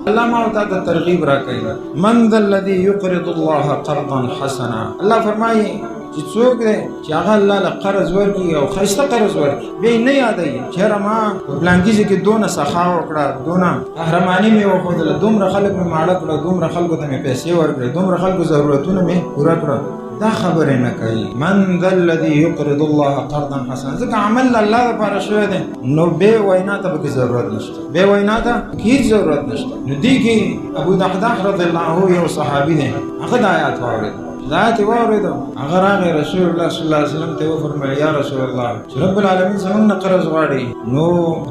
الله ما وتا ته ترغیب راکړي. من ذا الذي يقرض الله قرضا حسنا. الله فرمایي چې څوک دی چې هغه الله له قرض ورکړي او ښایسته قرض ورکړي، بیا نه یادوي چېرې ما په پلانکي کې دونه سخا وکړه، دونه قهرماني مې وښودله، دومره خلک مې ماړه کړه، دومره خلکو ته مې پیسې ورکړې، دومره خلکو ضرورتونه مې پوره کړه. دا خبرې نه کوي. من ذا الذي يقرض الله قرضا حسنا. ځکه عمل الله لپاره شوی دی، نو بې وینا ته پکې ضرورت نشته، بې وینا ته هیڅ ضرورت نشته. نو دې کې ابو دحداح رضی الله عنه یو صحابي دی، هغه د آیات واورېد. دا آیات واورېد، هغه راغی رسول الله صلی الله علیه وسلم ته وفرمایل یا رسول الله چې رب العالمین زموږ نه قرض غواړي. نو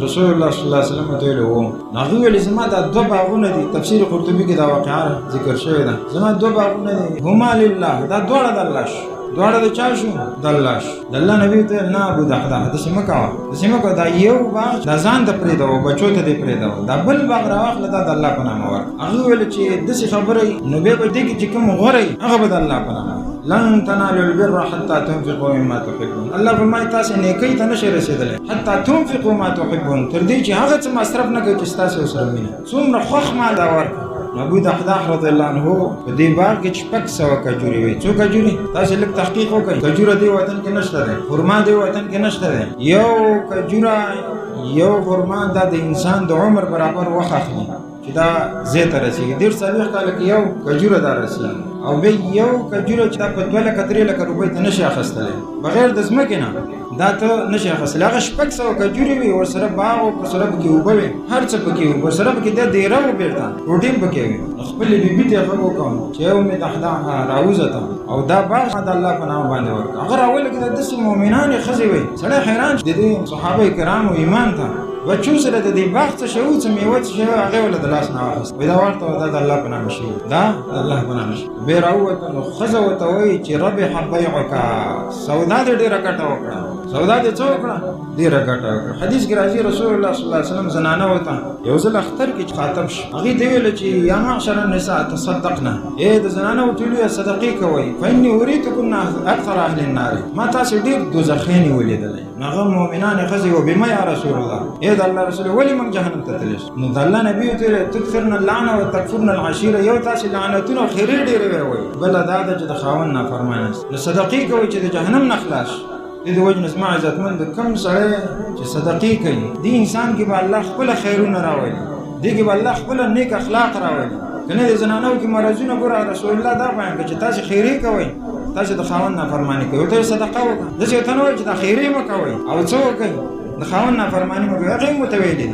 رسول الله صلی الله علیه وسلم ته ویلي وو، هغه ویلي زما دا دوه باغونه دي. تفسیر قرطبي کې دا واقعه ذکر شوې ده. زما دوه باغونه دي، هما لله، دا دواړه د الله شو. دواړه د چا شو؟ د الله شو. د الله نبی ته نه ابو دحداح داسې مه کوه، داسې مه کوه. دا یو باغ دا ځان ته پرېږدوه، بچو ته دې پرېږدوه، دا بل باغ راواخله، دا د الله په نامه ورکړه. هغه وویل چې داسې خبره وي نو بیا به دې کې چې کوم غوره وي هغه به د الله په نامه. لن تنالوا البر حتى تنفقوا مما تحبون. الله فرمایي تاسې نیکۍ ته نشئ رسېدلی حتى تنفقوا ما تحبون، تر دې چې هغه څه مصرف نه کوي چې ستاسې ورسره مینه. څومره خوښ مال دا ورکړه. ابو دحداح رضی الله عنه په دې باغ کې 600 کجوري وي. څو کجوري؟ تاسې لږ تحقیق وکړئ. کجوره دې وطن کې نشته ده، خرما دې وطن کې نشته ده. یو کجوره یو خرما دا د انسان د عمر برابر وخت اخلي چې دا زه ته رسیږي. 1.5 کال کې یو کجوره دا رسیږي، او بیا یو کجوره چې دا په 2-3 روپۍ ته نشي اخیستلی بغیر د ځمکې نه، دا ته نشي اخیستلی. هغه 600 کجورې وي، ورسره باغ او ورسره پکې اوبه وي، هر څه پکې وي، ورسره پکې د دیره و بیرته پروټین پکې وي. خپلې بیبي ته غږ وکړم چې یو مې دحداح راووځته او دا باغ د الله په نامه باندې ورکړه. هغه راولګېده، داسې مؤمنانې ښځې وي، سړی حیران د دې صحابه کرامو ایمان ته. بچو سره د دې باغ څه شوي، څه میوه څه شوي، هغې ولې د لاس نه واخیست. وایي دا ورته دا د الله په نامه شوي، دا د الله په نامه شوي. بیا راووته، نو ښځه ورته وایي چې ربح بیعک، سودا دې ډېره ګټه وکړه. سودا دې څه وکړه؟ ډېره ګټه وکړه. حدیث کې راځي رسول الله صلی الله علیه وسلم زنانه ورته یو ځل اختر کې خاطب شو، هغې ته ویله چې یا معشر النساء تصدقنا، د زنانو ټولې صدقې کوئ، فإني أريتكن أكثر أهل النار. ما تاسې ډېر دوزخیانې ولیدلی. هغه مؤمنانې ښځې و بما یا رسول الله، د الله رسول ولې موږ جهنم ته تللی شو؟ نو د الله نبي ورته ویل تکثرن اللعنه وتکفرن العشیره. یو تاسې لعنتونه او خیرې ډېرې ووایي، بله دا ده چې د خاوند نافرمانه است. نو صدقې کوئ چې د جهنم نه خلاص شي. دې د وجې نه زما عزتمند کوم سړی چې صدقې کوي، دې انسان کې به الله خپله خیرونه راولي، دې کې به الله خپله نیک اخلاق راولي. که نه د زنانو کې مرضونه ګوره رسول الله دا بیان کړه چې تاسې خیرې کوئ، تاسې د خاوند نافرماني کوئ، ورته صدقه وکړه. داسې ورته نه وایي چې دا خیرې مه کوئ او څه وکړئ د خاوند نافرماني مه کوئ. هغې هم ورته ویلي دي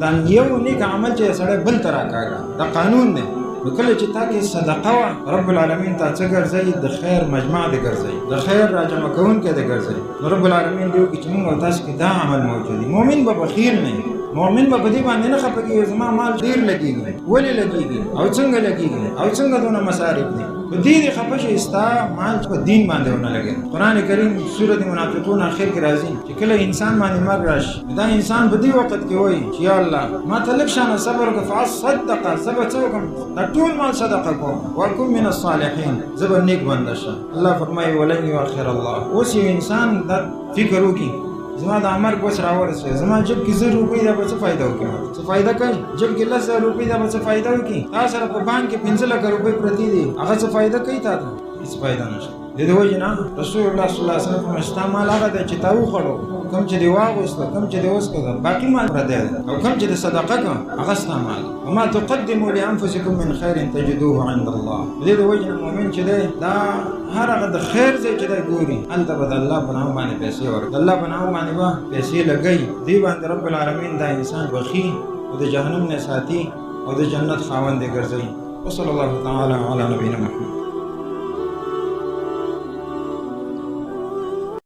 دا یو نیک عمل چې سړی بل ته راکاږي، دا قانون دی. نو کله چې تا کې صدقه وه، رب العالمین تا څه ګرځوي؟ د خیر مجمع دې ګرځوي، د خیر راجمع کوونکی دې ګرځوي. نو رب العالمین دې وکړي چې موږ او تاسو کې دا عمل موجود وي. مؤمن به بخیل نه وي، مؤمن به په دې باندې نه خفه کېږي زما مال ډېر لګېږي، ولې لګېږي او څنګه لګېږي او څنګه دونه مصارف دي. په دې دې خفه شي ستا مال په دین باندې ونه لګېږي. قرآن کریم سورة منافقون اخر کې راځي چې کله انسان باندې مرګ راشي، دا انسان په دې وخت کې وایي چې یا الله ما ته لږ شانه صبر وکړه، فاصدق، زه به څه وکړم؟ دا ټول مال صدقه کوم، واکن من الصالحین، زه به نیک بنده شم. الله فرمایي ولن یؤخر الله. اوس یو انسان دا فکر وکړي زما د مرګ اوس راورسېږي، زما جب کې 100 روپۍ دا به څه فایده وکړي؟ څه فایده کوي؟ جب کې 10,000 روپۍ دا به څه فایده وکړي؟ تا سره په بانک کې 5 لک روپۍ پرتې دي، هغه څه فایده کوي تا ته؟ هېڅ فایده نشته. د دې وجې نه رسول الله صلی الله علیه وسلم فرمایي ستا مال هغه دی چې تا وخوړو، کوم چې دې واغوسته، کوم چې دې وڅښه، باقي مال پردی دی، او کوم چې دې صدقه کړه هغه ستا مال. وما تقدموا لانفسکم من خیر تجدوه عند الله. د دې د وجې نه مؤمن چې دی دا هر هغه د خیر ځای چې دی ګوري هلته به د الله په نامه باندې پیسې ورکړي، د الله په نامه باندې به پیسې لګوي. دې باندې رب العالمین دا انسان بخي او د جهنم نه ساتي او د جنت خاوند یې ګرځوي. وصلی الله تعالی علی نبینا محمد.